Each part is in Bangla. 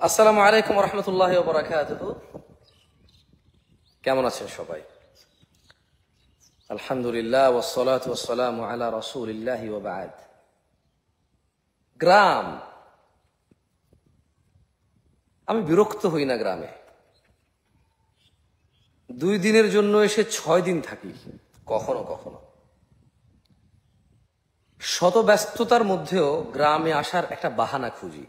আসসালামু আলাইকুম রহমতুল্লাহি ওয়া বারাকাতুহু। কেমন আছেন সবাই? আলহামদুলিল্লাহ ওয়াসসালাতু ওয়াসসালামু আলা রাসূলিল্লাহি ওয়া বা'দ। গ্রাম, আমি বিরক্ত হই না গ্রামে। 2 দিনের জন্য এসে 6 দিন থাকি, কখনো কখনো। শত ব্যস্ততার মধ্যেও গ্রামে আসার একটা বাহানা খুঁজি।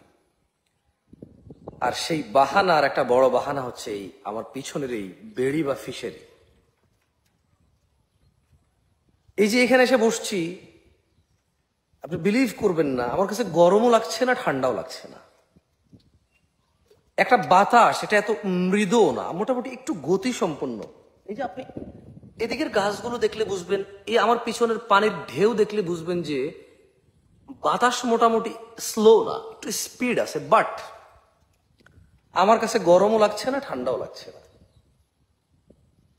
আর সেই বাহানার একটা বড় বাহানা হচ্ছে এই আমার পিছনের এই বেড়ি বা ফিশারি। এই যে এখানে এসে বসছি, আপনি বিলিভ করবেন না, আমার কাছে গরমও লাগছে না, ঠান্ডাও লাগছে না। একটা বাতাস, এটা এত মৃদুও না, মোটামুটি একটু গতি সম্পন্ন। এই যে আপনি এদিকের গাছগুলো দেখলে বুঝবেন, এই আমার পিছনের পানির ঢেউ দেখলে বুঝবেন যে বাতাস মোটামুটি স্লো না, একটু স্পিড আছে। বাট আমার কাছে গরমও লাগছে না, ঠান্ডাও লাগছে না।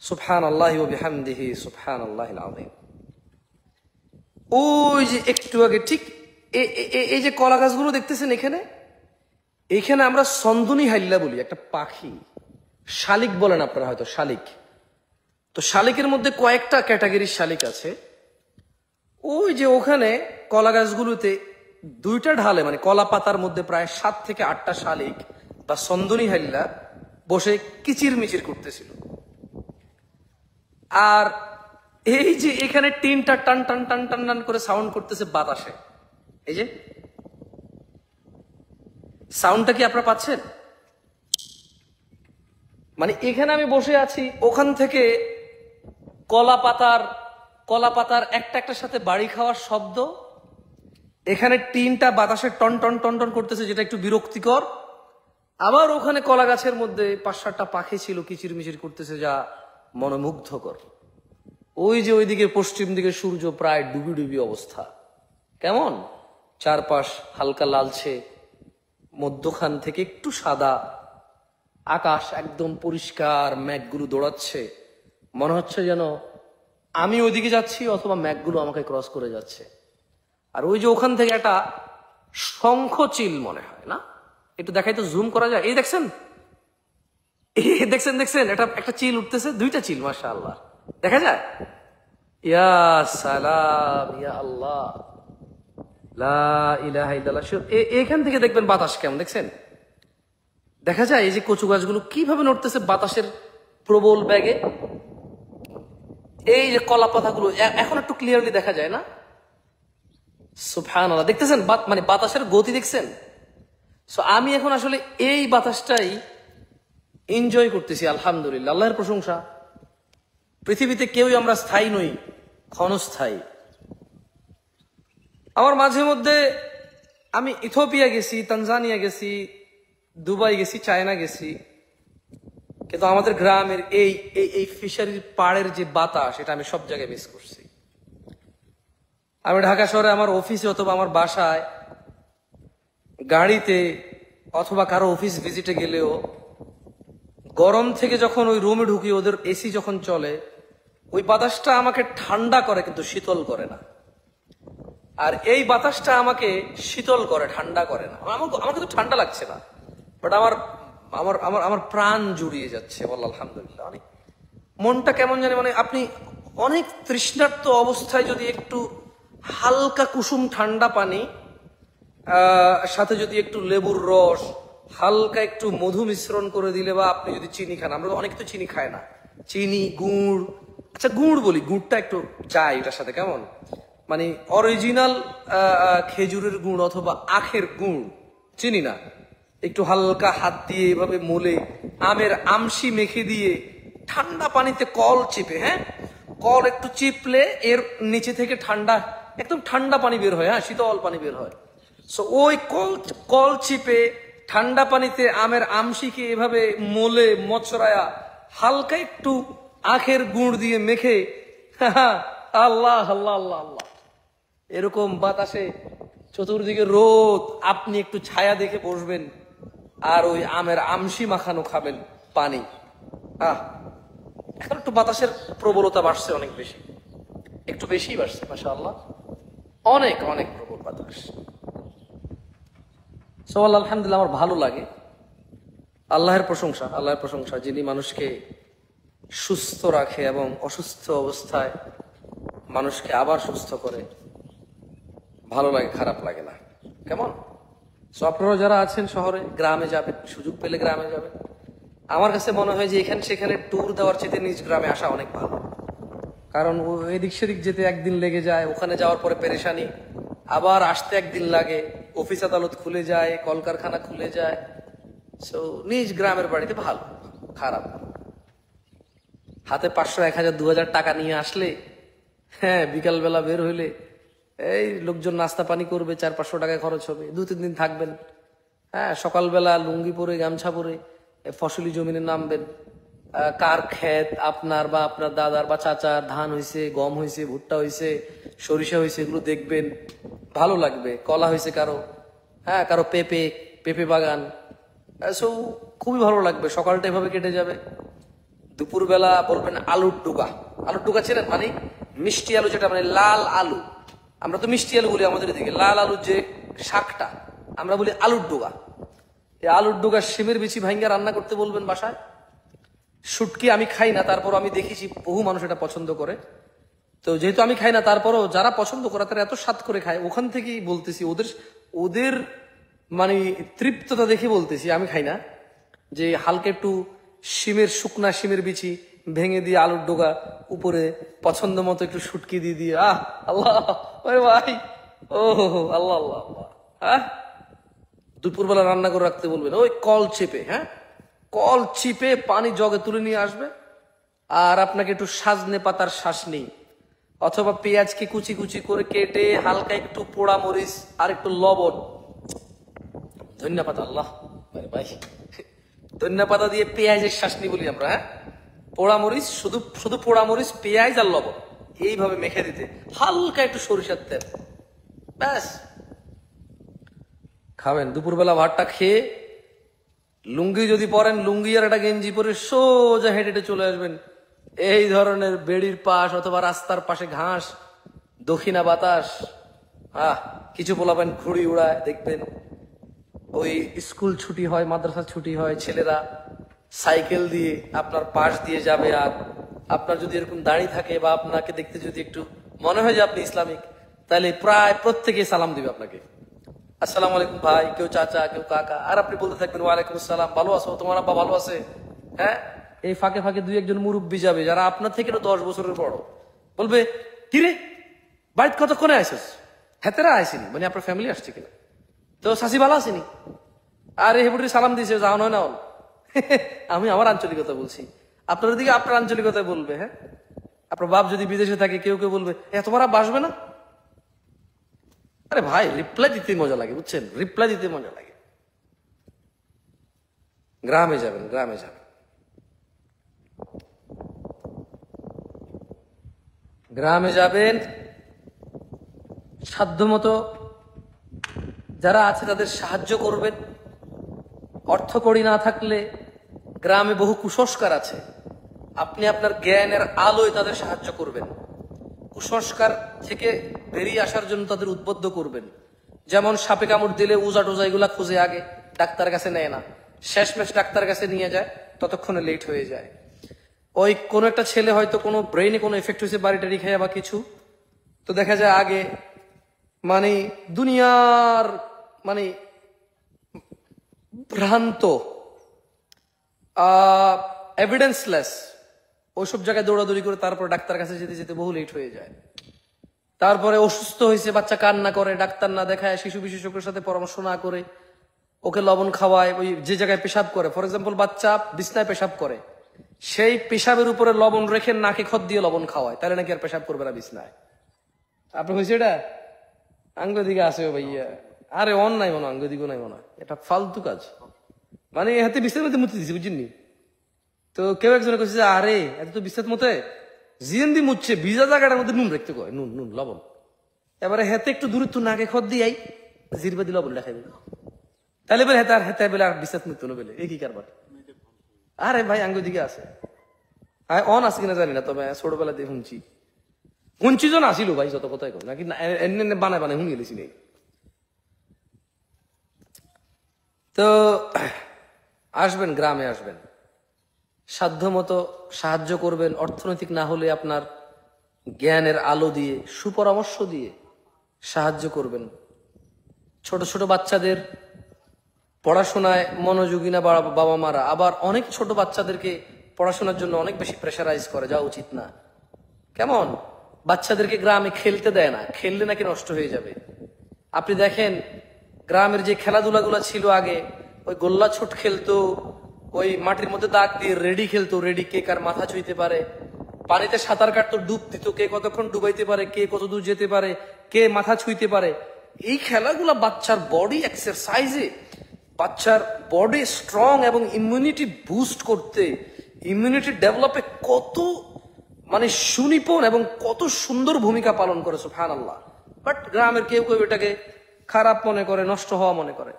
সুবহানাল্লাহি ওয়া বিহামদিহি সুবহানাল্লাহিল আযীম। ওই যে একটু আগে ঠিক এই যে কলা গাছগুলো দেখতেছেন, এখানে আমরা সন্দনী হাইল্লা বলি, একটা পাখি। শালিক বলেন আপনারা হয়তো, শালিক। তো শালিকের মধ্যে কয়েকটা ক্যাটাগরির শালিক আছে। ওই যে ওখানে কলা গাছগুলোতে 2টা ঢালে, মানে কলা পাতার মধ্যে প্রায় 7 থেকে 8টা শালিক বা সন্দনী হাইল্লা বসে কিচির মিচির করতেছিল। আর এই যে এখানে টিনটা টান টান টান টান টান করে সাউন্ড করতেছে বাতাসে। এই যে সাউন্ডটা কি আপনারা পাচ্ছেন? মানে এখানে আমি বসে আছি, ওখান থেকে কলা পাতার একটা একটার সাথে বাড়ি খাওয়ার শব্দ, এখানে টিনটা বাতাসে টন টন টন টন করতেছে, যেটা একটু বিরক্তিকর। আবার ওখানে কলা গাছের মধ্যে 5-7টা পাখি ছিল, কিচির মিচির করতেছে, যা মনোমুগ্ধকর। ওই যে ওইদিকে পশ্চিম দিকে সূর্য প্রায় ডুবি ডুবি অবস্থা। কেমন চারপাশ হালকা লালচে, মধ্যখান থেকে একটু সাদা, আকাশ একদম পরিষ্কার, মেঘগুলো দৌড়াচ্ছে। মনে হচ্ছে যেন আমি ওইদিকে যাচ্ছি অথবা মেঘগুলো আমাকে ক্রস করে যাচ্ছে। আর ওই যে ওখান থেকে একটা শঙ্খ চিল মনে হয় না, একটু দেখাই তো, জুম করা যায়। এই দেখছেন, দেখছেন এটা একটা চিল উঠতেছে, 2টা চিল, মাশাআল্লাহ, দেখা যায়। ইয়া সালাম, ইয়া আল্লাহ, লা ইলাহা ইল্লাল্লাহ। এখান থেকে দেখবেন বাতাস কেমন, দেখছেন? দেখা যায় এই যে কচু গাছগুলো কিভাবে নড়তেছে বাতাসের প্রবল বেগে। এই যে কলা পাতাগুলো এখন একটু ক্লিয়ারলি দেখা যায় না? সুবহানাল্লাহ, দেখতেছেন মানে বাতাসের গতি দেখছেন? সো আমি এখন আসলে এই বাতাসটাই এনজয় করতেছি। আলহামদুলিল্লাহ, আল্লাহর প্রশংসা। পৃথিবীতে কেউই আমরা স্থায়ী নই, ক্ষণস্থায়ী। আমার মাঝে মধ্যে আমি ইথিওপিয়া গেছি, তানজানিয়া গেছি, দুবাই গেছি, চায়না গেছি, কিন্তু আমাদের গ্রামের এই ফিশারির পাড়ের যে বাতাস, এটা আমি সব জায়গায় মিস করছি। আমি ঢাকা শহরে আমার অফিসে অথবা আমার বাসায়, গাড়িতে অথবা কারো অফিস ভিজিটে গেলেও গরম থেকে যখন ওই রুমে ঢুকি, ওদের এসি যখন চলে, ওই বাতাসটা আমাকে ঠান্ডা করে কিন্তু শীতল করে না। আর এই বাতাসটা আমাকে শীতল করে, ঠান্ডা করে না। আমার কিন্তু ঠান্ডা লাগছে না, বাট আমার আমার আমার আমার প্রাণ জুড়িয়ে যাচ্ছে, বল আলহামদুলিল্লাহ। অনেক মনটা কেমন জানে, মানে আপনি অনেক তৃষ্ণার্ত অবস্থায় যদি একটু হালকা কুসুম ঠান্ডা পানি, সাথে যদি একটু লেবুর রস, হালকা একটু মধু মিশ্রণ করে দিলে, বা আপনি যদি চিনি খান, আমরা অনেকে তো চিনি খায় না, চিনি, গুড়, আচ্ছা গুড় বলি, গুড়টা একটু চাই এটার সাথে, কেমন মানে অরিজিনাল খেজুরের গুড় অথবা আখের গুড়, চিনি না, একটু হালকা হাত দিয়ে এভাবে মলে আমের আমশি মেখে দিয়ে ঠান্ডা পানিতে কল চিপে, হ্যাঁ, কল একটু চিপলে এর নিচে থেকে ঠান্ডা, একদম ঠান্ডা পানি বের হয়, হ্যাঁ, শীতল পানি বের হয়। সো ওই কল চিপে ঠান্ডা পানিতে আমের আমশিকে এভাবে মোলে মচড়ায়া হালকা একটু আখের গুড় দিয়ে মেখে, আল্লাহ আল্লাহ আল্লাহ আল্লাহ, এরকম বাতাসে চতুর্দিকে রোদ, আপনি একটু ছায়া দেখে বসবেন আর ওই আমের আমশি মাখানো খাবেন পানি। এখন একটু বাতাসের প্রবলতা বাড়ছে, অনেক বেশি, একটু বেশি বাড়ছে, মাশাআল্লাহ, অনেক অনেক প্রবল বাতাস। সো আলহামদুলিল্লাহ, আমার ভালো লাগে। আল্লাহর প্রশংসা যিনি মানুষকে সুস্থ রাখে এবং অসুস্থ অবস্থায় মানুষকে আবার সুস্থ করে। ভালো লাগে, খারাপ লাগে না। কেমন? সো আপনারা যারা আছেন শহরে, গ্রামে যাবেন, সুযোগ পেলে গ্রামে যাবেন। আমার কাছে মনে হয় যে এখানে সেখানে ট্যুর দেওয়ার চেয়ে নিজ গ্রামে আসা অনেক ভালো। কারণ এদিক সেদিক যেতে একদিন লেগে যায়, ওখানে যাওয়ার পরে পেরেশানি, আবার আসতে একদিন লাগে, অফিস আদালত খুলে যায়, কলকারখানা খুলে যায়। সো নিজ গ্রামের বাড়িতে ভালো, খারাপ না। হাতে 500, 1000, 2000 টাকা নিয়ে আসলে, হ্যাঁ, বিকালবেলা বের হইলে এই লোকজন নাস্তা পানি করবে, 400-500 টাকা খরচ হবে, 2-3 দিন থাকবেন। হ্যাঁ, সকালবেলা লুঙ্গি পরে গামছা পরে ফসলি জমিনে নামবেন। কার ক্ষেত, আপনার বা আপনার দাদার বা চাচার ধান হয়েছে, গম হয়েছে, ভুট্টা হয়েছে, সরিষা হয়েছে, এগুলো দেখবেন, ভালো লাগবে। কলা হয়েছে কারো, হ্যাঁ, কারো পেঁপে বাগান। সো খুবই ভালো লাগবে। সকালটা এভাবে কেটে যাবে। দুপুরবেলা বলবেন আলুর ডুগা। আলুর ডুগা ছিলেন মানে মিষ্টি আলু, যেটা মানে লাল আলু। আমরা তো মিষ্টি আলু বলি আমাদের এদিকে, লাল আলুর যে শাকটা আমরা বলি আলুর ডুগা। এই আলুর ডুগা শিমের বিচি ভাঙ্গা রান্না করতে বলবেন বাসায়। শুটকি আমি খাই না, তারপর আমি দেখেছি বহু মানুষ এটা পছন্দ করে। তো যেহেতু আমি খাই না, তারপরও যারা পছন্দ করে তারা এত স্বাদ করে খায়, ওখান থেকেই বলতেছি, ওদের মানে তৃপ্ততা দেখে বলতেছি, আমি খাই না। যে হালকা একটু শুকনা শিমের বিচি ভেঙে দিয়ে আলুর ডোগা উপরে পছন্দ মতো একটু শুটকি দিয়ে দিয়ে, আল্লাহ ভাই, ও আল্লাহ আল্লাহ আল্লাহ। হ্যাঁ, দুপুরবেলা রান্না করে রাখতে বলবেন, ওই কল চেপে, হ্যাঁ, কল চিপে পানি জগে তুলে নিয়ে আসবে। আর আপনাকে একটু সাজনে পাতার শাসনি অথবা পেঁয়াজকে কুচি কুচি করে কেটে হালকা একটু পোড়া মরিচ আর একটু লবণ, ধনিয়া পাতা, আল্লাহ ভাই, ধনিয়া পাতা দিয়ে পেঁয়াজের শাসনি বলি আমরা। হ্যাঁ, পোড়া মরিচ, শুধু পোড়া মরিচ, পেঁয়াজ আর লবণ, এইভাবে মেখে দিতে, হালকা একটু সরিষার তেল, ব্যাস খাবেন। দুপুরবেলা ভাতটা খেয়ে লুঙ্গি যদি পরেন, লুঙ্গি আর একটা গেঞ্জি পরে সোজা হেঁটে হেঁটে চলে আসবেন এই ধরনের বেড়ির পাশ অথবা রাস্তার পাশে ঘাস, দক্ষিণা বাতাস। কিছু পোলাবেন ঘুড়ি উড়ায়, দেখবেন ওই স্কুল ছুটি হয়, মাদ্রাসা ছুটি হয়, ছেলেরা সাইকেল দিয়ে আপনার পাশ দিয়ে যাবে। আর আপনার যদি এরকম দাড়ি থাকে বা আপনাকে দেখতে যদি একটু মনে হয় যে আপনি ইসলামিক, তাহলে প্রায় প্রত্যেকে সালাম দিবে আপনাকে, আসসালামু আলাইকুম ভাই, কেউ চাচা, কেউ কাকা। আর আপনি বলতে থাকবেন ওয়ালাইকুম আসসালাম, ভালো আছো, তোমার আব্বা ভালো আছে? হ্যাঁ, এই ফাঁকে ফাঁকে 2-1 মুরব্বী যাবে যারা আপনার থেকে 10 বছরের বড়, বলবে, কিরে বাড়িতে কতক্ষণে আসছিস? হেতেরা আসেনি, মানে আপনার ফ্যামিলি আসছে কিনা, তো শাশি ভালো আসেনি, আর হেবুটি সালাম দিয়েছে, যাও নয় না। আমি আমার আঞ্চলিকতা বলছি, আপনার দিকে আপনার আঞ্চলিকতায় বলবে। হ্যাঁ, আপনার বাপ যদি বিদেশে থাকে, কেউ কেউ বলবে, তোমার আব্বা আসবে না? আরে ভাই, রিপ্লাই দিতে মজা লাগে, বুঝছেন, রিপ্লাই দিতে মজা লাগে। গ্রামে যাবেন, গ্রামে যাবেন, গ্রামে যাবেন, সাধ্যমতো যারা আছে তাদের সাহায্য করবেন। অর্থকড়ি না থাকলে গ্রামে বহু কুসংস্কার আছে, আপনি আপনার জ্ঞানের আলোয় তাদের সাহায্য করবেন। কুসংস্কার থেকে বেরিয়ে আসার জন্য তাদের উদ্বুদ্ধ করবেন। যেমন সাপে কামড় দিলে উজা টোজা এগুলা খুঁজে আগে ডাক্তার কাছে নেয় না, শেষমেশ ডাক্তার কাছে নিয়ে যায়, ততক্ষণে লেট হয়ে যায়। ওই কোনো একটা ছেলে হয়তো কোনো ব্রেইনে কোনো এফেক্ট হয়েছে বাড়িটারি খেয়ে বা কিছু, তো দেখা যায় আগে মানে দুনিয়ার মানে ভ্রান্ত এভিডেন্সলেস ওইসব জায়গায় দৌড়াদৌড়ি করে তারপর ডাক্তার কাছে যেতে যেতে বহু লেট হয়ে যায়। তারপরে অসুস্থ হয়েছে, বাচ্চা কান্না করে, ডাক্তার না দেখায়, শিশু বিশেষজ্ঞের সাথে পরামর্শ না করে ওকে লবণ খাওয়ায়। ওই যে জায়গায় পেশাব করে, ফর এক্সাম্পল বাচ্চা বিছনায় পেশাব করে, সেই পেশাবের উপরে লবণ রেখে নাকে খত দিয়ে লবণ খাওয়ায়, তাহলে নাকি আর পেশাব করবে না বিছনায়। আপনার হয়েছে এটা? আঙ্গ দিকে আসে ভাইয়া, আরে অন নাই মনে, আঙ্গ দিকে নাই মনে, এটা ফালতু কাজ। মানে হাতে বিছনার মধ্যে মুতে দিছে, বুঝিনি? তো কেউ একজনে কইছে, আরে এত তো বিছনার মতে জিএনদি মুচ্ছে, ভিজা জায়গাটার মধ্যে নুন রাখতে কয়, নুন নুন লবণ। এবারে হেতে একটু দূরত্ব নাকে খত দিয়াই জিরবা দিয়ে লবণ দেখাইবে, তাহলে বেলে হেতে আর হেতে বেলে আর বিছনাত মুততো না বেলে, এই কি কারবার? আরে ভাই আঙ্গ দিকে আছে, অন আছে কিনা জানি না, তবে ছোটবেলা দিয়ে শুনছি জন আসিল ভাই, যত কথাই কর নাকি এনে বানায় বানায় শুনি গেছি নেই। তো আসবেন, গ্রামে আসবেন, সাধ্যমতো সাহায্য করবেন। অর্থনৈতিক না হলে আপনার জ্ঞানের আলো দিয়ে, সুপরামর্শ দিয়ে সাহায্য করবেন। ছোট ছোট বাচ্চাদের পড়াশোনায় মনোযোগী না বাবা মারা, আবার অনেক ছোট বাচ্চাদেরকে পড়াশোনার জন্য অনেক বেশি প্রেশারাইজ করে, যাওয়া উচিত না। কেমন বাচ্চাদেরকে গ্রামে খেলতে দেয় না, খেললে নাকি নষ্ট হয়ে যাবে। আপনি দেখেন গ্রামের যে খেলাধুলাগুলো ছিল আগে, ওই গোল্লা ছোট খেলতো, ওই মাটির মধ্যে দাগ দিয়ে রেডি খেলতো, রেডি কে কার মাথা ছুঁইতে পারে, পানিতে সাঁতার কাটতো, ডুব দিত, কে কতক্ষণ ডুবাইতে পারে, কে কত দূর যেতে পারে, কে মাথা ছুঁইতে পারে। এই খেলাগুলা বাচ্চার বডি এক্সারসাইজে, বাচ্চার বডি স্ট্রং এবং ইমিউনিটি বুস্ট করতে, ইমিউনিটি ডেভেলপে কত মানে সুনিপুণ এবং কত সুন্দর ভূমিকা পালন করে, সুবহানাল্লাহ। বাট গ্রামের কেউ কেউ এটাকে খারাপ মনে করে, নষ্ট হওয়া মনে করে।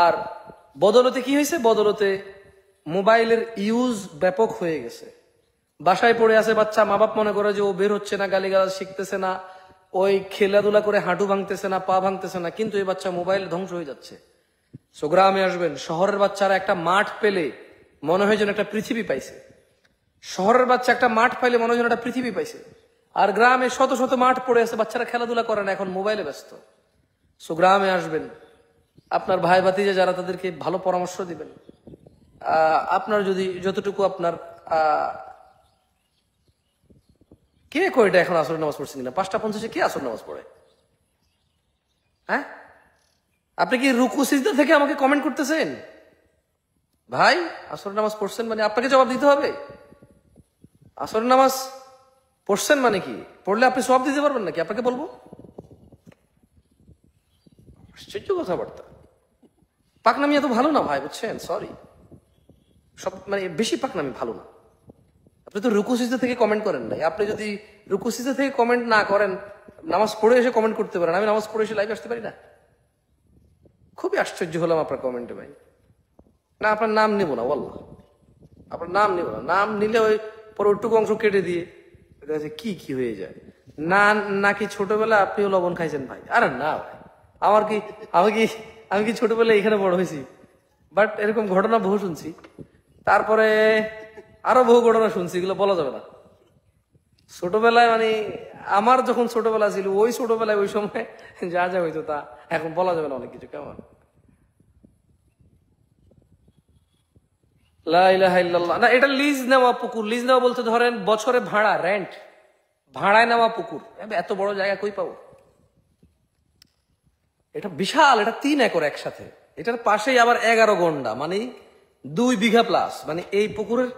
আর বদলতে কি হয়েছে, বদলতে মোবাইলের ইউজ ব্যাপক হয়ে গেছে। বাসায় পড়ে আছে বাচ্চা, মা বাপ মনে করে যে ও বের হচ্ছে না, গালিগালাজ শিখতেছে না, ওই খেলাধুলা করে হাঁটু ভাঙতেছে না, পা ভাঙতেছে না, কিন্তু এই বাচ্চা মোবাইল ধ্বংস হয়ে যাচ্ছে। সো গ্রামে আসবেন, শহরের বাচ্চারা একটা মাঠ পেলে মনে হয় যেন একটা পৃথিবী পাইছে। শহরের বাচ্চা একটা মাঠ পাইলে মনে হয় যেন একটা পৃথিবী পাইছে। আর গ্রামে শত শত মাঠ পড়ে আছে, বাচ্চারা খেলাধুলা করে না, এখন মোবাইলে ব্যস্ত। সো গ্রামে আসবেন, আপনার ভাই ভাতিজা যারা, তাদেরকে ভালো পরামর্শ দিবেন। আপনার যদি যতটুকু আপনার কে কয়টা এখন আসর নামাজ পড়ছেন কিনা, 5:50 কে আসর নামাজ পড়ে? হ্যাঁ, আপনি কি রুকু সিজদা থেকে আমাকে কমেন্ট করতেছেন? ভাই আসর নামাজ পড়ছেন মানে আপনাকে জবাব দিতে হবে। আসর নামাজ পড়ছেন মানে কি, পড়লে আপনি সওয়াব দিতে পারবেন নাকি? আপনাকে বলবো? আশ্চর্য কথাবার্তা। পাকনামি এত ভালো না ভাই, বুঝছেন? সরি, সব মানে বেশি পাকনামি ভালো না। আপনি তো রুকু সিজদা থেকে কমেন্ট করেন নাই। আপনি যদি রুকু সিজদা থেকে কমেন্ট না করেন, নামাজ পড়ে এসে কমেন্ট করতে পারেন। আমি নামাজ পড়ে এসে লাইভে আসতে পারি না? খুবই আশ্চর্য হলাম আপনার কমেন্টে ভাই। না, আপনার নাম নেব না, ওয়াল্লাহ আপনার নাম নেব না। নাম নিলে ওই পরে ওইটুকু অংশ কেটে দিয়ে কি কি হয়ে যায়। না নাকি ছোটবেলা আপনিও লবণ খাইছেন ভাই? আরে না ভাই, আমার কি আমি কি ছোটবেলায় এখানে বড় হয়েছি? বাট এরকম ঘটনা বহু শুনছি, তারপরে আরো বহু ঘটনা শুনছি, এগুলো বলা যাবে না। ছোটবেলায় মানে আমার যখন ছোটবেলা ছিল, ওই ছোটবেলায় ওই সময় যা যা হইতো তা এখন বলা যাবে না অনেক কিছু। কেমন লা ইলাহা ইল্লাল্লাহ। না, এটা লিজ নেওয়া পুকুর। লিজ নেওয়া বলতে ধরেন বছরে ভাড়া, রেন্ট, ভাড়ায় নেওয়া পুকুর। এত বড় জায়গা কই পাবো? এটা বিশাল, এটা 3 একর একসাথে। এটার পাশেই আবার 11 গন্ডা, মানে 2 বিঘা প্লাস। মানে এই পুকুরের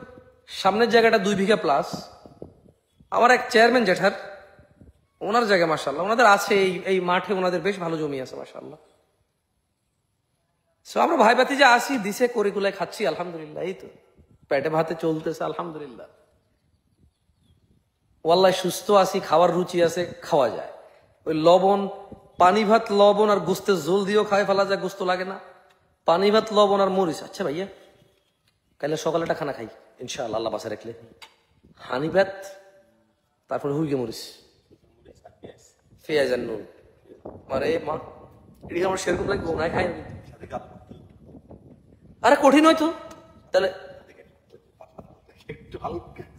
সামনের জায়গাটা 2 বিঘা প্লাস। আমার এক চেয়ারম্যান জেঠার, ওনার জায়গা মাশাআল্লাহ, ওনাদের আছে এই মাঠে, ওনাদের বেশ ভালো জমি আছে মাশাআল্লাহ। সো আমরা ভাই ভাতিজা আসি, দিছে করে কুলায় খাচ্ছি আলহামদুলিল্লাহ। এই তো পেটে ভাতে চলতেছে আলহামদুলিল্লাহ। ওয়াল্লাহ সুস্থ আছি, খাওয়ার রুচি আছে, খাওয়া যায়। ওই লবণ, পানি ভাত লবণ আর গোস্তের ঝোল দিয়েও খাই ফেলা যায়, গোস্ত লাগে না। পানি ভাত লবণ আর মরিচ। আচ্ছা ভাইয়া, কালে সকালে একটা খানা খাই ইনশাআল্লাহ, আল্লাহ বাসা রাখলে। হানি ভাত, তারপরে হুইগে মরিচ, পেঁয়াজ আর নুন। আরে মা, এদিকে আমার সেরকম লাগবে না, খাই আমি। আরে কঠিন হয়তো তাহলে।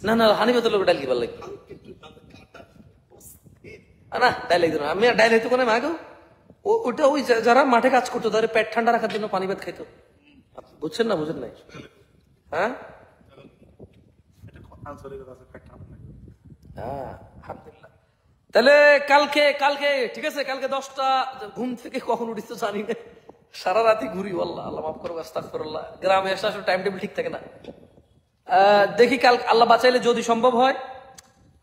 না না, হানি ভাতের লোক ডাল কি ভালো লাগে না, ডাল লাগতো না। আমি ডাল হইতো কোনো মাগো, ওটা ওই যারা মাঠে কাজ করতো তাদের পেট ঠান্ডা রাখার জন্য পানি ভাত খাইতো। বুঝছেন না? বুঝেন নাই? হ্যাঁ হ্যাঁ, আলহামদুলিল্লাহ। তাহলে কালকে ঠিক আছে, কালকে 10টা ঘুম থেকে কখন উঠিস তো জানি না, সারা রাতি ঘুরি। আল্লাহ আল্লাহ মাফ করবো, আস্তাগফিরুল্লাহ। গ্রামে আসলে আসলে টাইম টেবিল ঠিক থাকে না। দেখি কাল আল্লাহ বাঁচাইলে যদি সম্ভব হয়,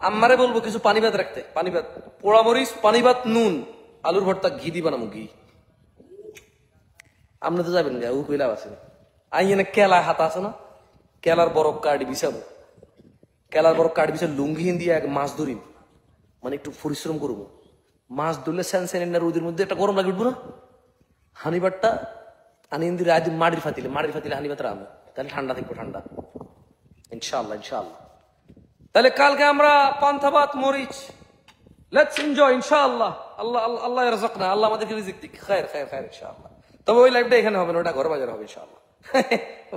আম্মারে বলবো কিছু পানি ভাত রাখতে। পানি ভাত, পোড়া মরিচ, পানি ভাত, নুন, আলুর ভর্তা, ঘি দি বানাবো, ঘি। আপনি তো যাবেন গা, ও কইলা আছে আইনে কেলা হাতা আছে না, কেলার বরফ কাটি বিছাবো, কেলার বরফ কাটি বিছা লুঙ্গি দিয়ে এক মাছ ধরিব, মানে একটু পরিশ্রম করবো। মাছ ধরলে স্যান রোদের মধ্যে একটা গরম লাগে উঠবো না, হানিবারটা আনি মাটির ফাতিলে হানিবাত রাখবো, তাহলে ঠান্ডা থাকবো, ঠান্ডা ইনশাআল্লাহ ইনশাআল্লাহ। তাহলে কালকে আমরা পান্তা ভাত, মরিচ, লেটস এনজয় ইনশাআল্লাহ। আল্লাহ আল্লাহ রাযাকনা, আল্লাহ আমাদেরকে রিজিক দিক, খায়ের খায়ের খায়ের ইনশাআল্লাহ। তবে ওই লাইভটা এখানে হবে না, ওটা ঘর বাজার হবে ইনশাআল্লাহ।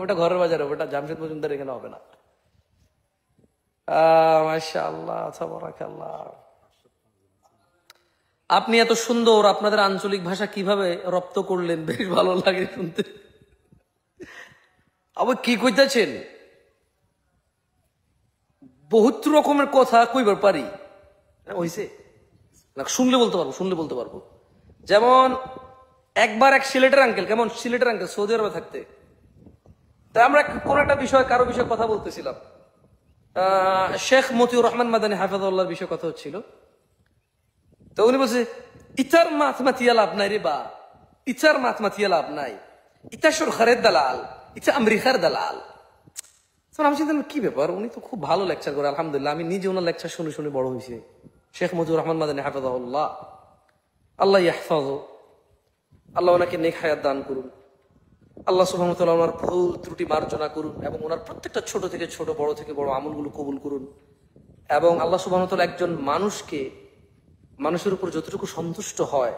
ওটা ঘরের বাজারে, ওটা জামশেদ মজুমদার এখানে হবে না। মাশাআল্লাহ, তাবারাকাল্লাহ। আপনি এত সুন্দর, আপনাদের আঞ্চলিক ভাষা কিভাবে রপ্ত করলেন, বেশ ভালো লাগে শুনতে। আবার কি কইতেছেন, বহুত রকমের কথা কইবার পারি, হইছে না? শুনলে বলতে পারবো, শুনলে বলতে পারবো। যেমন একবার এক সিলেটের আঙ্কেল, কেমন সিলেটের আঙ্কেল সৌদি আরবে থাকতে, তাই আমরা কোন একটা বিষয়, কারো বিষয়ে কথা বলতেছিলাম, শেখ মতিউর রহমান মাদানী হাফেজাহুল্লাহর বিষয়ে কথা হচ্ছিল। তো উনি বলছে, ইতার মাথমাতিয়া লাভ নাই রে বা, ইতার মাথমাতিয়া লাভ নাই, ইতা সরকারের দালাল, ইতা আমেরিকার দালাল। আমি চিন্তা কি ব্যাপার, উনি তো খুব ভালো লেকচার করে আলহামদুলিল্লাহ। আমি নিজে ওনার লেকচার শুনে শুনে বড় হয়েছি। শেখ মতিউর রহমান মাদানী হাফেজাহুল্লাহ, আল্লাহ ইয়াহফাযু, আল্লাহ ওনাকে নেক হায়াত দান করুন, আল্লাহ সুবহানাহু ওয়া তাআলা ওনার ভুল ত্রুটি মার্জনা করুন, এবং ওনার প্রত্যেকটা ছোট থেকে ছোট, বড় থেকে বড় আমলগুলো কবুল করুন। এবং আল্লাহ সুবহানাহু ওয়া তাআলা একজন মানুষের উপর যতটুকু সন্তুষ্ট হয়,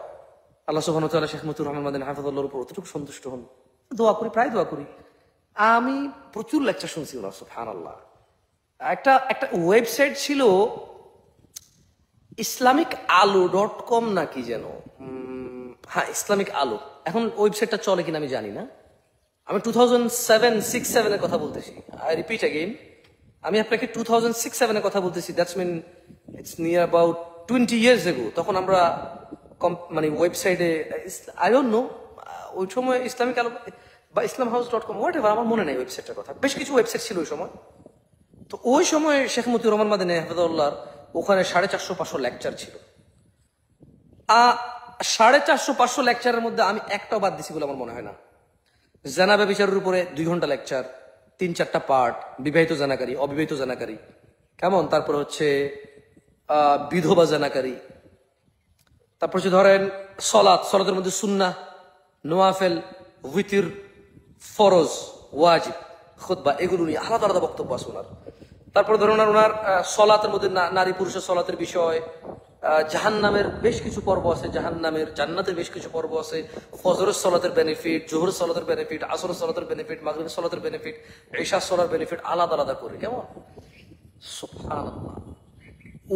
আল্লাহ সুবহানাহু ওয়া তাআলা শেখ মতিউর রহমান মাদানী হাফেজাহুল্লাহর উপর অতটুকু সন্তুষ্ট হন। দোয়া করি, প্রায় দোয়া করি। আমি প্রচুর লেকচার শুনছি ওনার, সুবহানাল্লাহ। একটা ওয়েবসাইট ছিল ইসলামিক আলো .com না কি যেন, হ্যাঁ ইসলামিক আলো। এখন ওয়েবসাইটটা চলে কিনা আমি জানি না। আমি 2006-07 এর কথা বলতেছি। আই রিপিট अगेन, আমি আপনাকে 2006-07 এর কথা বলতেছি। That's mean it's near about 20 years ago। তখন আমরা মানে ওয়েবসাইটে, আই ডোন্ট নো, ওই সময় ইসলামিক আলো বা ইসলাম হাউস .com, হোয়াট এভার, আমার মনে নেই ওয়েবসাইটের কথা। বেশ কিছু ওয়েবসাইট ছিল ওই সময়। তো ওই সময় শেখ মতিউর রহমান মাদানী হাফেজাহুল্লাহর ওখানে 450-500 লেকচার ছিল। 450-500 লেকচারের মধ্যে আমি একটাও বাদ দিছি বলে আমার মনে হয় না। জানা ব্যভিচারের উপরে 2 ঘন্টা লেকচার, 3-4টা পার্ট, বিবাহিত জানাকারী, অবিবাহিত জানাকারী, কেমন, তারপর হচ্ছে বিধবা জানাকারী, তারপর হচ্ছে ধরেন সলাতের মধ্যে সুন্নাহ, নোয়াফেল, উইতির, ফরজ, ওয়াজিব, খুতবা, এগুলো নিয়ে আলাদা আলাদা বক্তব্য আছে ওনার। তারপরে ধরুন ওনার সলাতের মধ্যে নারী পুরুষের সলাতের বিষয়, জাহান্নামের বেশ কিছু পর্ব আছে, জান্নাতের বেশ কিছু পর্ব আছে, ফজরের সলাতের বেনিফিট, জোহরের সলাতের বেনিফিট, আসরের সলাতের বেনিফিট, মাগরিবের সলাতের বেনিফিট, ঈশার সলার বেনিফিট, আলাদা আলাদা করে। কেমন, সুবহানাল্লাহ।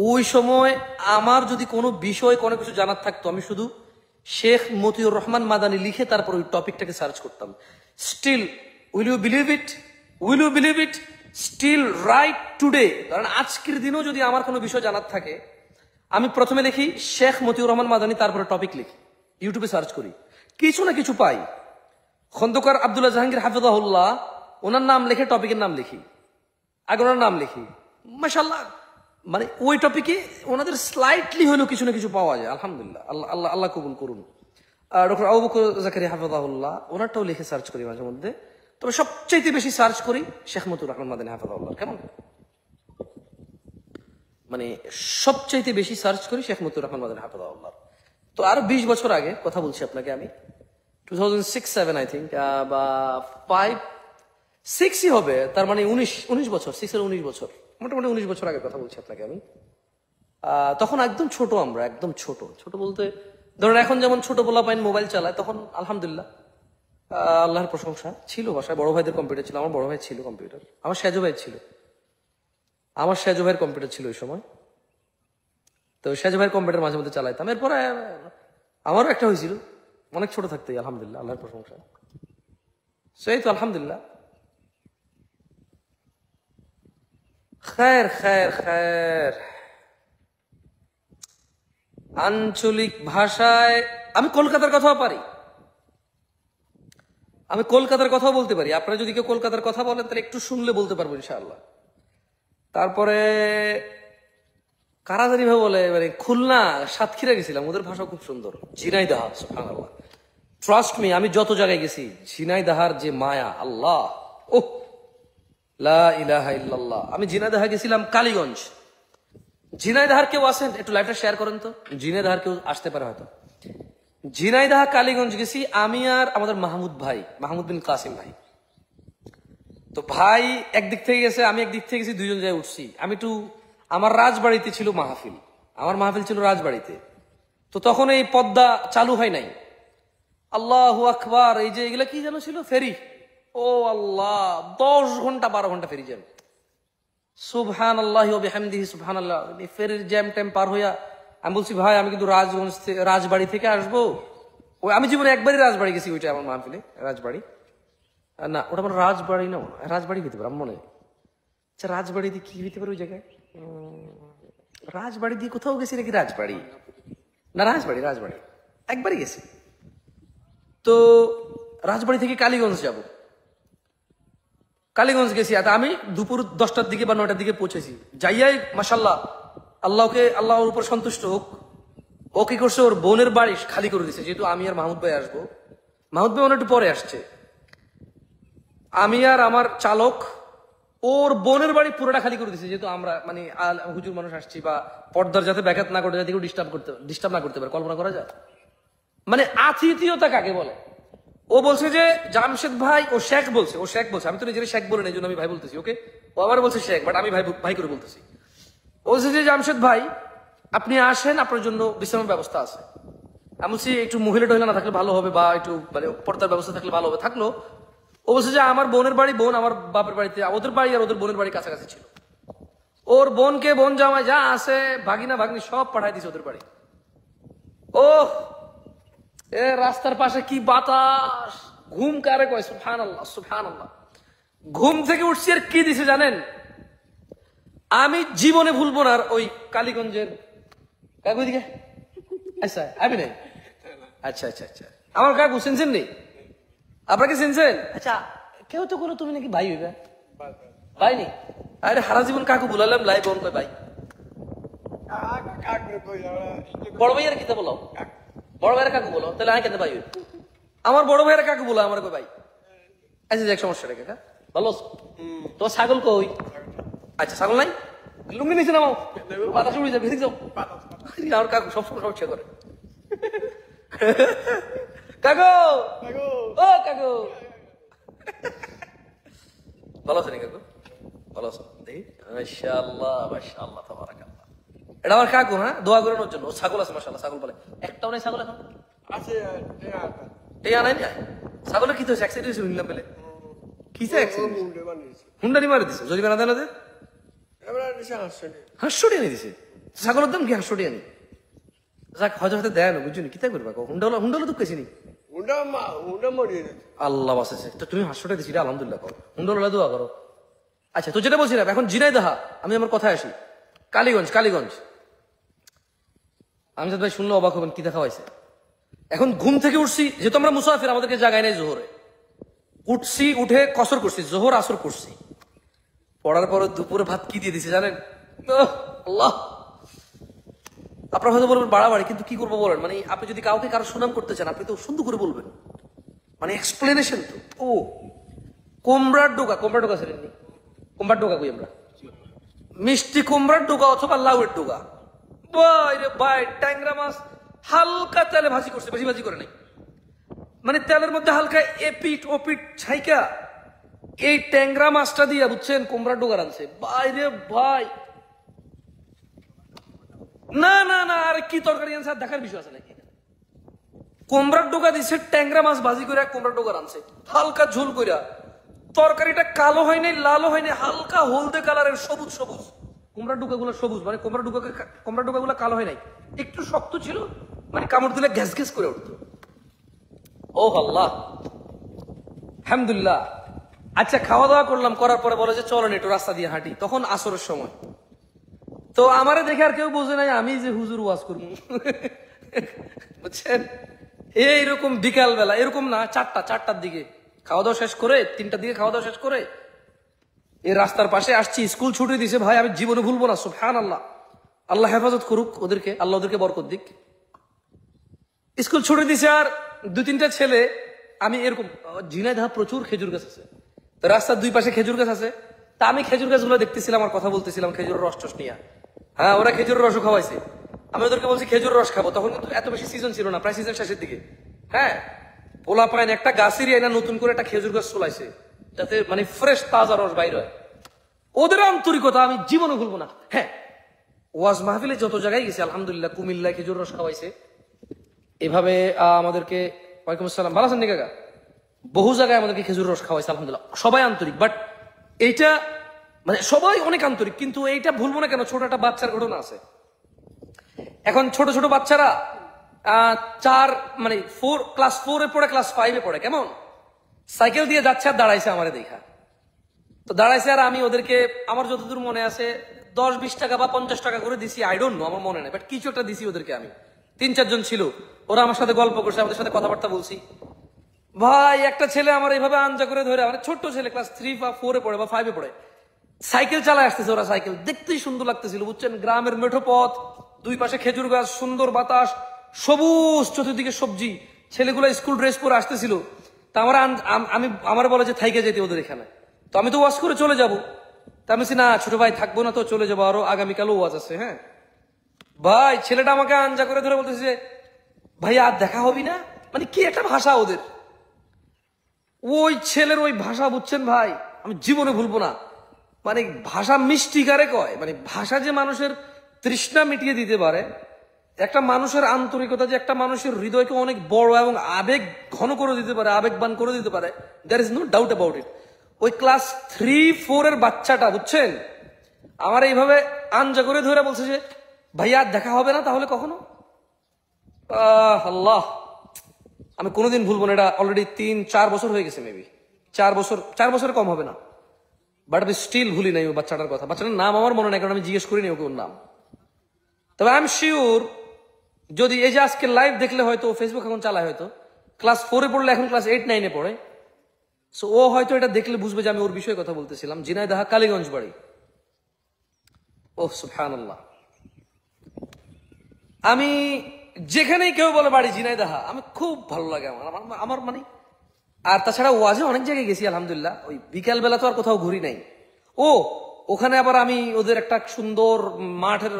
ওই সময় আমার যদি কোনো বিষয় কোনো কিছু জানার থাকতো, আমি শুধু শেখ মতিউর রহমান মাদানী লিখে তারপর ওই টপিকটাকে সার্চ করতাম। Still, will you believe it, still right today, কারণ আজকের দিনও যদি আমার কোনো বিষয় জানার থাকে, আমি প্রথমে লিখি শেখ মতিউর রহমান মাদানী, তারপরে টপিক লিখি, ইউটিউবে সার্চ করি, কিছু না কিছু পাই। খন্দকার আব্দুল্লাহ জাহাঙ্গীর হাফেজাহুল্লাহ, ওনার নাম লিখে টপিকের নাম লিখি, আগে ওনার নাম লিখি, মাশাআল্লাহ, মানে ওই টপিকে ওনাদের স্লাইটলি হলেও কিছু না কিছু পাওয়া যায়। আলহামদুলিল্লাহ, আল্লাহ কবুল করুন। ডক্টর আবু বকর জাকারিয়া হাফেজাহুল্লাহ, ওনারটাও লিখে সার্চ করি মাঝে মধ্যে। তবে সবচাইতে বেশি সার্চ করি শেখ মতিউর রহমান মাদানী হাফেজাহুল্লাহ। কেমন, মানে সবচাইতে বেশি সার্চ করি শেখ মতিউর রহমান মাদানী হাফেজাহুল্লাহ। তো আরো 20 বছর আগে কথা বলছি আপনাকে আমি, 2006-07 আই থিঙ্ক, বা 5-6ই হবে, তার মানে 19 বছর, 6-এর 19 বছর, মোটামুটি 19 বছর আগে কথা বলছি আপনাকে আমি। তখন একদম ছোট, আমরা একদম ছোট বলতে ধরেন এখন যেমন ছোট পোলাপাইন মোবাইল চালায়, তখন আলহামদুলিল্লাহ আল্লাহর প্রশংসা ছিল, বাসায় বড় ভাইদের কম্পিউটার ছিল, আমার বড় ভাই ছিল কম্পিউটার, আমার সেজো ভাইয়ের কম্পিউটার ছিল ওই সময়। তো সেজো ভাইয়ের কম্পিউটার মাঝে মধ্যে চালাইতাম। এরপরে আমারও একটা হয়েছিল অনেক ছোট থাকতেই, আলহামদুলিল্লাহ, আল্লাহর প্রশংসা। সেই তো আলহামদুলিল্লাহ। খায়ের আঞ্চলিক ভাষায় আমি কলকাতার কথাও পারি, আমি কলকাতার কথাও বলতে পারি। আপনারা যদি কেউ কলকাতার কথা বলেন তাহলে একটু শুনলে বলতে পারবো ইনশাআল্লাহ। তারপরে কারাজারি ভাবে বলে, মানে খুলনা, সাতক্ষীরা গেছিলাম, ওদের ভাষা খুব সুন্দর। ঝিনাইদহ, সুবহানাল্লাহ, ট্রাস্ট মি, আমি যত জায়গায় গেছি ঝিনাইদহার যে মায়া, আল্লাহ, ওহ লা ইলাহা ইল্লাল্লাহ। আমি ঝিনাইদহ গেছিলাম, কালীগঞ্জ। ঝিনাইদহার কেউ আসেন, একটু লাইভটা শেয়ার করেন তো, ঝিনাইদহার কেউ আসতে পারে হয়তো। ঝিনাইদহ কালীগঞ্জ গেছি আমি আর আমাদের মাহমুদ বিন কাসিম ভাই। তো ভাই একদিক থেকে গেছে, আমি একদিক থেকে গেছি, দুইজন জায়গায় উঠছি। আমি একটু, আমার রাজবাড়িতে ছিল মাহফিল, ছিল রাজবাড়িতে। তো তখন এই পদ্মা চালু হয় নাই, আল্লাহু আকবার, এই যে এগুলা কি যেন ছিল, ফেরি, ও আল্লাহ, 10 ঘন্টা 12 ঘন্টা ফেরি জ্যাম। সুবহানাল্লাহি ওয়া বিহামদিহি সুবহানাল্লাহ। ফেরির জ্যাম টাইম পার হইয়া আমি বলছি ভাই আমি কিন্তু রাজবাড়ি থেকে আসবো। ওই আমি জীবনে একবারই রাজবাড়ি গেছি, ওইটা আমার মাহফিলে রাজবাড়ি না, ওটা আমার রাজবাড়ি না, রাজবাড়ি হইতে পারে মনে হয়। আচ্ছা রাজবাড়ি দিয়ে কি হইতে পারে ওই জায়গায়? রাজবাড়ি দিয়ে কোথাও গেছি নাকি? রাজবাড়ি না, রাজবাড়ি রাজবাড়ি একবারই গেছি। তো রাজবাড়ি থেকে কালীগঞ্জ যাব, কালীগঞ্জ গেছি। আর আমি দুপুর 10টার দিকে বা 9টার দিকে পৌঁছেছি। যাইয়াই মাশাল্লাহ, আল্লাহর উপর সন্তুষ্ট হোক, ও কি করছে, ওর বোনের বাড়ি খালি করে দিছে। যেহেতু আমি আর মাহমুদ ভাই আসবো, মাহমুদ ভাই অনেক পরে আসছে, আমি আর আমার চালক ওর বোনের বাড়ি পুরোটা খালি করে দিছে। যেহেতু আমরা মানে হুজুর মানুষ আসছি, বা পর্দার যাতে ব্যাঘাত না করতে, যাতে কেউ ডিস্টার্ব না করতে পারে, কল্পনা করা যায়। মানে আতিথিয়তা কাকে বলে? ও বলছে যে জামশেদ ভাই, ও শেখ বলছে, আমি তো নিজের শেখ বলে, এই জন্য আমি ভাই বলতেছি ওকে। ও আবার বলছে শেখ, বাট আমি ভাই ভাই করে বলতেছি। ও বলছে যে জামশেদ ভাই আপনি আসেন, আপনার জন্য বিশ্রামের ব্যবস্থা আছে। আমি বলছি একটু মহিলা টহিলা না থাকলে ভালো হবে, বা একটু মানে পর্দার ব্যবস্থা থাকলে ভালো হবে। থাকলো। ও বলছে যে আমার বোনের বাড়ি, বোন আমার বাপের বাড়িতে, ওদের বাড়ি আর ওদের বোনের বাড়ি কাছাকাছি ছিল। ওর বোনকে, বোন জামাই যা আছে, ভাগিনা ভাগ্নি সব পাঠাই দিছে ওদের বাড়ি। ও এ রাস্তার পাশে কি বাতাস, ঘুম কারে কয়, সুবহানাল্লাহ সুবহানাল্লাহ। ঘুম থেকে উঠছি আর কি দিছে জানেন? আমি জীবনে ভুলবো না ওই কালীগঞ্জের কাকু দিকে। আচ্ছা আমি নাই, আচ্ছা আচ্ছা আচ্ছা, আমার কাকু চিনছেন নি? আপনাকে চিনছেন? আচ্ছা কেউ তো কোনো তুমি নাকি ভাই হইবে, ভাই নি? আরে হারা জীবন কাকু বলালাম, লাই বোন কয় ভাই। বড় ভাইয়ের কিতা বলো, বড় ভাইয়ের কাকু বলো, তাহলে আমি কেন ভাই হই? আমার বড় ভাইয়ের কাকু বলো আমার কয় ভাই। আচ্ছা দেখ সমস্যা রেখে কাকা ভালো। তোমার ছাগল কই? আচ্ছা ছাগল নাই, লুঙ্গি নিচে নামাও, বাতাস উড়ে যাবে, যাও। আমার কাকু সবসময় সমস্যা করে। কাকু, ও কাকু ভালো আছেন কাকু? ভালো আছো? দেখি মাশাআল্লাহ মাশাআল্লাহ তাবারাকাল্লাহ। এটা আমার কাকু, হ্যাঁ দোয়া করানোর জন্য। ছাগল আছে মাশাআল্লাহ, ছাগল বলে একটাও নাই ছাগল এখন আছে। এই আনাই না ছাগলের কি তো অ্যাক্সিডেন্ট হয়েছে শুনলাম পেলে। কিসে অ্যাক্সিডেন্ট? হুন্ডারি মারি দিছে, যদি বানা দেন ওদের হাঁসটি আনি দিছে। ছাগলের দাম কি হাঁসটি আনি? যাক হয়তো হয়তো দেয় না, বুঝছো কিতা করবা? হুন্ডালো তো কেছিনি, আল্লাহ বাঁচাছে। তো তুমি হাঁসটা দিছি, আলহামদুলিল্লাহ করো, হুন্ডালা দোয়া করো। আচ্ছা তো যেটা বলছিলাম, এখন ঝিনাইদহ, আমি আমার কথায় আসি। কালীগঞ্জ আমি ভাই শুনলে অবাক হবেন, কি দেখা হয়েছে। এখন ঘুম থেকে উঠছি, যেহেতু আমরা মুসাফির, আমাদেরকে জাগায় নাই জোহরে। উঠছি, উঠে কসর করছি, জোহর আসর করছি। পড়ার পর দুপুরে ভাত কি দিয়ে দিছে জানেন? আল্লাহ, আপনারা হয়তো বলবেন বাড়াবাড়ি, কিন্তু কি করবো বলেন, মানে আপনি যদি কাউকে কারো সুনাম করতে চান, আপনি তো সুন্দর করে বলবেন, মানে এক্সপ্লেনেশন তো। ও কুমড়ার ডোকা ছিলেননি? কুমড়ার ডোকা কই আমরা? মিষ্টি কুমড়ার ডোকা অথবা লাউয়ের ডোকা। ভাই রে ভাই, ট্যাংরা মাছ হালকা তেলে ভাজি করছে, বেশি ভাজি করে নাই, মানে তেলের মধ্যে হালকা এপিট ওপিট ছাইকা এই ট্যাংরা মাছটা দিয়া, বুঝছেন, কুমড়ার ডোকা রাঁধছে। ভাই রে ভাই, না না না, আরে কি তরকারি আনছে দেখার বিষয় আছে নাকি? কুমড়ার ডোকা দিছে, ট্যাংরা মাছ ভাজি করে কুমড়ার ডোকা রাঁধছে, হালকা ঝোল কইরা। তরকারিটা কালো হয় নাই, লালও হয় নাই, হালকা হলদে কালারের, সবুজ সবুজ। কুমড়ার ডোকা গুলো সবুজ, মানে কুমড়ার ডোকা গুলো কালো হয় নাই, একটু শক্ত ছিল, মানে কামড় দিলে গ্যাস গ্যাস করে উঠতো। ও আল্লাহ, আলহামদুলিল্লাহ। আচ্ছা খাওয়া দাওয়া করলাম, করার পরে বলে যে চলেন একটু রাস্তা দিয়ে হাঁটি। তখন আসরের সময়, তো আমারে দেখে আর কেউ বোঝে নাই আমি যে হুজুর ওয়াজ করবো, বুঝছেন। এইরকম বিকাল বেলা, এরকম না, চারটার দিকে খাওয়া দাওয়া শেষ করে, 3টার দিকে খাওয়া দাওয়া শেষ করে এই রাস্তার পাশে আসছি। স্কুল ছুটি দিছে ভাই, আমি জীবনে ভুলবো না, সুবহানাল্লাহ। আল্লাহ হেফাজত করুক ওদেরকে, আল্লাহ ওদেরকে বরকত দিক। স্কুল ছুটি দিছে, আর 2-3টা ছেলে, আমি এরকম, ঝিনাইদহ প্রচুর খেজুর গাছ আছে, তো রাস্তার 2 পাশে খেজুর গাছ আছে। তা আমি খেজুর গাছগুলো দেখতেছিলাম আর কথা বলতেছিলাম খেজুরের রস টস নিয়ে। হ্যাঁ ওরা খেজুরের রসও খাওয়াইছে, আমি ওদেরকে বলছি খেজুর রস খাবো। তখন কিন্তু এত বেশি সিজন ছিল না, প্রায় সিজন শেষের দিকে। হ্যাঁ পোলা পায়ন একটা গাছেরই আইনা নতুন করে একটা খেজুর গাছ চলাইছে, যাতে মানে ফ্রেশ তাজা রস বাইর হয়। ওদের আন্তরিকতা আমি জীবনে ভুলবো না। হ্যাঁ ওয়াজ মাহফিলে যত জায়গায় গেছে, আলহামদুলিল্লাহ, কুমিল্লায় খেজুর রস খাওয়াইছে এভাবে আমাদেরকে। ওয়ালাইকুম আসসালাম, ভালো আছেন নি কাকা? বহু জায়গায় আমাদেরকে খেজুর রস খাওয়াইছে আলহামদুলিল্লাহ, সবাই আন্তরিক। বাট এইটা মানে সবাই অনেক আন্তরিক, কিন্তু এইটা ভুলবো না কেন, ছোট একটা বাচ্চার ঘটনা আছে। এখন ছোট ছোট বাচ্চারা ক্লাস 4-এ পড়ে, ক্লাস 5-এ পড়ে, কেমন সাইকেল দিয়ে যাচ্ছে আর দাঁড়াইছে আমারে দেখা। তো দাঁড়াইছে আর আমি ওদেরকে আমার যতদূর মনে আছে 10-20 টাকা বা 50 টাকা করে দিছি, আই ডোন্ট নো, আমার মনে নেই, বাট কিছু একটা দিছি ওদেরকে। আমি 3-4 জন ছিল, ওরা আমার সাথে গল্প করছে, আমাদের সাথে কথাবার্তা বলছি। ভাই একটা ছেলে আমার এইভাবে আঞ্জা করে ধরে, মানে ছোট্ট ছেলে ক্লাস 3 বা 4-এ পড়ে বা 5-এ পড়ে, সাইকেল চালায় আসতেছে। ওরা সাইকেল দেখতেই সুন্দর লাগতেছিল, বুঝছেন, গ্রামের মেঠো পথ, দুই পাশে খেজুর গাছ, সুন্দর বাতাস, সবুজ, চতুর্দিকে সবজি, ছেলেগুলো স্কুল ড্রেস পরে আসতেছিল। তা আমার বলে যে থাইকে যেতে ওদের এখানে, তো আমি তো ওয়াশ করে চলে যাব। তা আমি না ছোট ভাই থাকবো না, তো চলে যাবো, আরো আগামীকালও ওয়াজ আছে। হ্যাঁ ভাই, ছেলেটা আমাকে আঞ্জা করে ধরে বলতেছে যে ভাই আর দেখা হবি না, মানে কি একটা ভাষা ওদের, ওই ছেলের ওই ভাষা, বুঝছেন ভাই, আমি জীবনে ভুলবো না। মানে ভাষা মিষ্টি কারে কয়, মানে ভাষা যে মানুষের তৃষ্ণা মিটিয়ে দিতে পারে, একটা মানুষের আন্তরিকতা যে একটা মানুষের হৃদয়কে অনেক বড় এবং আবেগ ঘন করে দিতে পারে, আবেগবান করে দিতে পারে, there is no doubt about it. ওই ক্লাস 3-4-এর বাচ্চাটা, বুঝছেন, আমার এইভাবে আঞ্জা করে ধরে বলছে যে ভাইয়া দেখা হবে না, তাহলে কখনো? আল্লাহ, আমি কোনোদিন ভুলবো না। এটা অলরেডি 3-4 বছর হয়ে গেছে, মেবি 4 বছর কম হবে না, বাট আমি স্টিল ভুলি নাই ওই বাচ্চাটার কথা। বাচ্চাটার নাম আমার মনে নাই, কারণ আমি জিজ্ঞেস করিনি ওকে ওর নাম। তবে আই এম শিওর, যদি এই যে আজকে লাইভ দেখলে, হয়তো ফেসবুক এখন চালায়, হয়তো ক্লাস 4-এ পড়লে, এখন ক্লাস 8-9-এ পড়ে, সো ও হয়তো এটা দেখলে বুঝবে যে আমি ওর বিষয়ে কথা বলতেছিলাম। ঝিনাইদহ কালীগঞ্জ বাড়ি। ওহ সুবহানাল্লাহ। আমি যেখানেই কেউ বলে বাড়ি ঝিনাইদহ, আমি খুব ভালো লাগে আমার মানে। আর তাছাড়া ওয়াজে অনেক জায়গায় গেছি আলহামদুলিল্লাহ, ওই বিকাল বেলা তো আর কোথাও ঘুরি নাই। ওখানে আবার আমি ওদের একটা সুন্দর মাঠের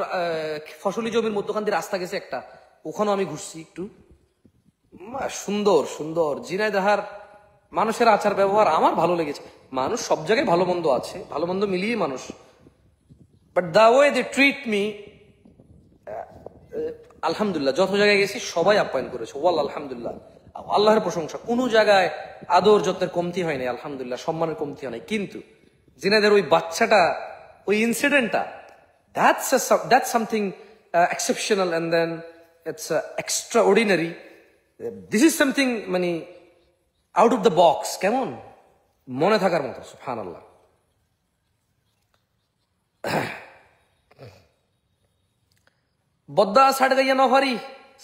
ফসলি জমির মধ্যখান দিয়ে রাস্তা গেছে একটা, ওখানেও আমি ঘুরছি একটু। সুন্দর সুন্দর ঝিনাইদহের মানুষের আচার ব্যবহার আমার ভালো লেগেছে। মানুষ সব জায়গায় ভালো মন্দ আছে, ভালো মন্দ মিলিয়ে মানুষ, but the way they treat me, আলহামদুলিল্লাহ যত জায়গায় গেছি সবাই আপ্যায়ন করেছে, ওয়াল আলহামদুলিল্লাহ, আল্লাহর প্রশংসা। কোনো জায়গায় আদর যত্নের কমতি হয়নি আলহামদুলিল্লাহ, সম্মানের কমতি হয় নাই। কিন্তু জিনাদের ওই বাচ্চাটা, ওই ইনসিডেন্টটা, that's something exceptional, and then it's extraordinary. This is something মানে আউট অফ দ্য বক্স, কেমন মনে থাকার মতো, সুবহানাল্লাহ। বদ্দা সাড়ে গাইয়া নফারি,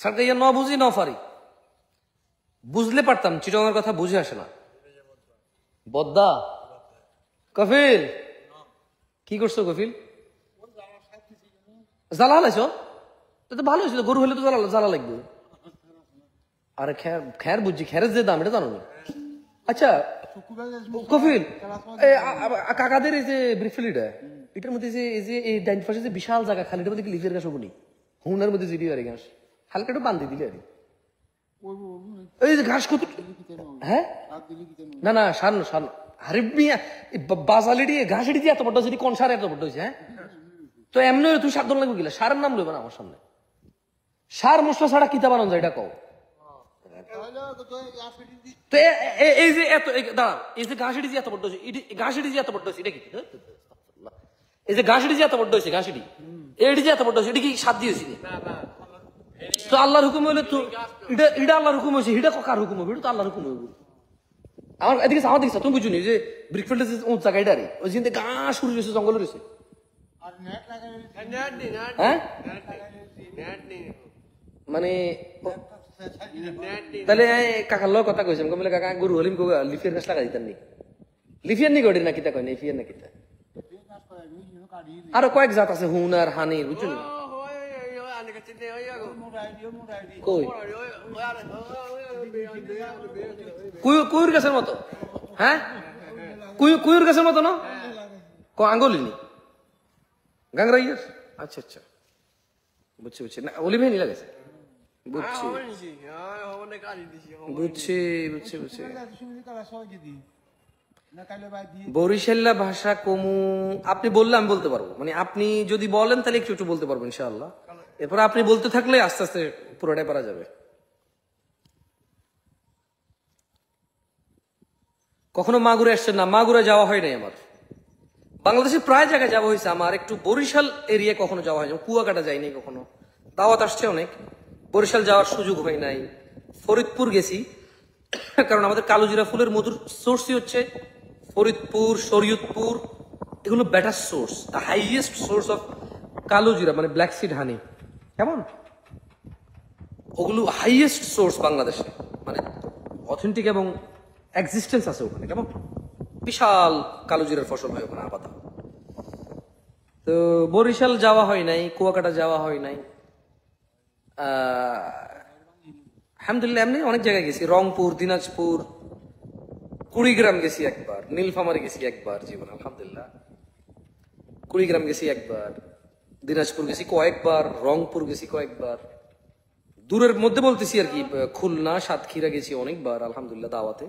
সাড়ে গাইয়া ন বুঝি নফারি, বুঝলে পারতাম, চিটংয়ের কথা বুঝে আসে না। বদ্দা কফিল, কি করছো কফিল? জ্বালা হালাইছ, তো ভালো হয়েছিল, গরু হলে তো জ্বালা লাগবে। আরে খ্যার বুঝছি, খ্যারের যে দাম এটা জানো না। আচ্ছা কফিল, কাকাদের এই যে ব্রিকফিলিটা, এটার মধ্যে যে এই যে এই ডাইন পাশে যে বিশাল জায়গা খালি, এটার মধ্যে কি লিফের গাছ হবনি, হুনার মধ্যে জিডি আর ঘাস হালকা একটু বান্ধি দিলে আর এই যে ঘাস কত। হ্যাঁ না না, সার হারিবিয়া বাজালিডি ঘাস এটি এত বড় হয়েছে, কোন সার এত বড় হয়েছে? হ্যাঁ, তো এমনি তুই সার দল লাগবে গিলা, সারের নাম লইবে না আমার সামনে। সার মশলা ছাড়া কিতা বানানো যায় এটা কও? তো এই যে এত দাঁড়ান, এই যে ঘাসিটি যে এত বড় হয়েছে, ঘাসিটি যে এত বড় হয়েছে এটা কি? এই যে ঘাসিটি যে এত বড় হয়েছে, ঘাসিটি এটি যে এত বড় হয়েছে, এটা কি সাত দিয়েছি? তো আল্লাহর হুকুম হইলে তো এটা আল্লাহর হুকুম হয়েছে, এটা কার হুকুম হবে? এটা তো আল্লাহর হুকুম হইব। আমার এদিকে আমার দিকে তুমি বুঝুনি যে ব্রিকফিল্ডের যে জায়গাটা রে, ওই যে ঘাস শুরু রয়েছে, জঙ্গল রয়েছে। হ্যাঁ মানে তাহলে কাকার লোক কথা কইছেন, কমিলে কাকা গরু হলিম লিফিয়ার গাছ লাগা দিতেন নি, লিফিয়ার নি গড়ি না কিতা কয়, লিফিয়ার না কিতা, আরো কয়েক জাত আছে, হুনার হানির, বুঝছেন? কুয়ুর গাছের মতো? হ্যাঁ কুয়ুর গাছের মতো না, আঙ্গুলিনি গাংরাইয়ার। আচ্ছা আচ্ছা, বুঝছি বুঝছি, না অলিভ নি লাগাইছে, বুঝছি বুঝছি বুঝছি বুঝছি। বরিশাল্লা ভাষা কমু আপনি বললে আমি বলতে পারবো, মানে আপনি যদি বলেন তাহলে একটু একটু বলতে পারবো ইনশাআল্লাহ। এরপর আপনি বলতে থাকলে আস্তে আস্তে পুরোটাই পারা যাবে। কখনো মাগুরে আসছেন না? মাগুরে যাওয়া হয় নাই আমার। বাংলাদেশে প্রায় জায়গায় যাওয়া হয়েছে আমার, একটু বরিশাল এরিয়া কখনো যাওয়া হয়, কুয়াকাটা যাইনি কখনো। দাওয়াত আসছে অনেক, বরিশাল যাওয়ার সুযোগ হয় নাই। ফরিদপুর গেছি, কারণ আমাদের কালোজিরা ফুলের মধুর সোর্সই হচ্ছে ফরিদপুর, শরীয়তপুর, এগুলো better source, the highest source of কালোজিরা, মানে ব্ল্যাক সিড হানি। কেমন? ওগুলো হাইয়েস্ট সোর্স বাংলাদেশে, মানে অথেন্টিক এবং এক্সিস্টেন্স আছে ওখানে। কেমন? বিশাল কালোজিরার ফসল হয় ওখানে আপাতত। তো বরিশাল যাওয়া হয় নাই, কুয়াকাটা যাওয়া হয় নাই। আলহামদুলিল্লাহ এমনি অনেক জায়গায় গেছি, রংপুর, দিনাজপুর, কুড়িগ্রাম গেছি একবার, নীলফামারী গেছি একবার জীবন আলহামদুলিল্লাহ। কুড়িগ্রাম গেছি একবার, দিনাজপুর গেছি কয়েকবার, রংপুর গেছি কয়েকবার। দূরের মধ্যে বলতেছি আর কি, খুলনা, সাতক্ষীরা গেছি অনেকবার আলহামদুলিল্লাহ দাওয়াতে।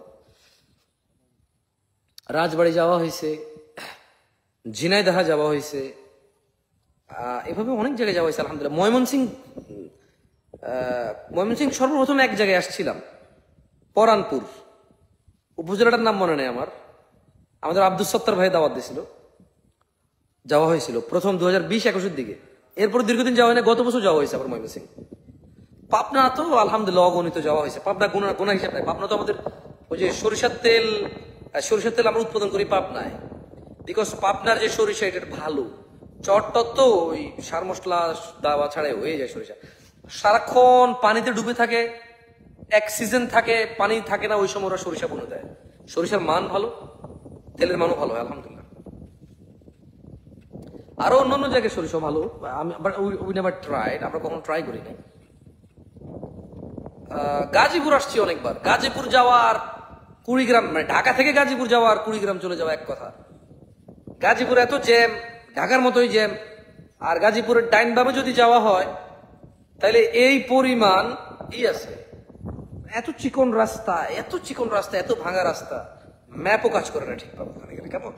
রাজবাড়ি যাওয়া হয়েছে, ঝিনাইদহ যাওয়া হয়েছে, এভাবে অনেক জায়গায় যাওয়া হয়েছে আলহামদুলিল্লাহ। ময়মনসিংহ সর্বপ্রথম এক জায়গায় আসছিলাম, পরানপুর উপজেলাটার নাম মনে নেই আমার। আমাদের আব্দুল সত্তার ভাই দাওয়াত দিয়েছিল, যাওয়া হয়েছিল প্রথম 2020-21 দিকে। এরপর দীর্ঘদিন যাওয়া হয় না, গত বছর যাওয়া হয়েছে আবার ময়মনসিংহ। পাবনা তো আলহামদুলিল্লাহ অগণিত যাওয়া হয়েছে। পাবনা গোনা হিসাব নাই। পাবনা তো আমাদের ওই যে সরিষার তেল আমরা উৎপাদন করি পাবনায়, বিকজ পাবনার যে সরিষা এটা ভালো। চটটত তো ওই সার মশলা দাওয়া ছাড়াই হয়ে যায় সরিষা। সারাক্ষণ পানিতে ডুবে থাকে, এক সিজন থাকে পানি থাকে না, ওই সময় ওরা সরিষা বুনে দেয়। সরিষার মান ভালো, তেলের মানও ভালো হয় আলহামদুলিল্লাহ। আরো অন্যান্য জায়গায় সরিষা ভালো, আমরা কখনো ট্রাই করি নাই। গাজীপুর আসছি অনেকবার। গাজীপুর যাওয়ার কুড়িগ্রাম, মানে ঢাকা থেকে গাজীপুর যাওয়া আর কুড়িগ্রাম চলে যাওয়া এক কথা। গাজীপুর এত জ্যাম, ঢাকার মতোই জ্যাম। আর গাজীপুরের ডাইন বামে যদি যাওয়া হয় তাহলে এই পরিমাণ আছে, এত চিকন রাস্তা, এত চিকন রাস্তা, এত ভাঙা রাস্তা, ম্যাপও কাজ করে না ঠিক পাবো ওখানে গেলে। কেমন?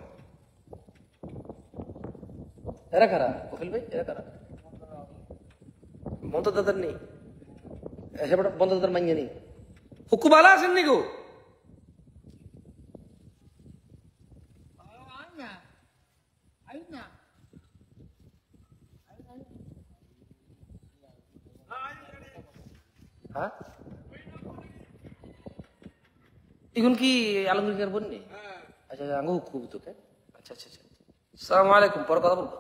এরা কারা কপিল ভাই? এরা কারা? মমতা দাদার নেই, মমতা দাদার মাইয়া নেই, হুকুমালা আছেন নি গো? হ্যাঁ, এখন কি আলমগীর বন্যে? আচ্ছা আঙ্গু খুব তোকে। আচ্ছা আচ্ছা আচ্ছা, আসসালামু আলাইকুম, পরে কথা বলবো।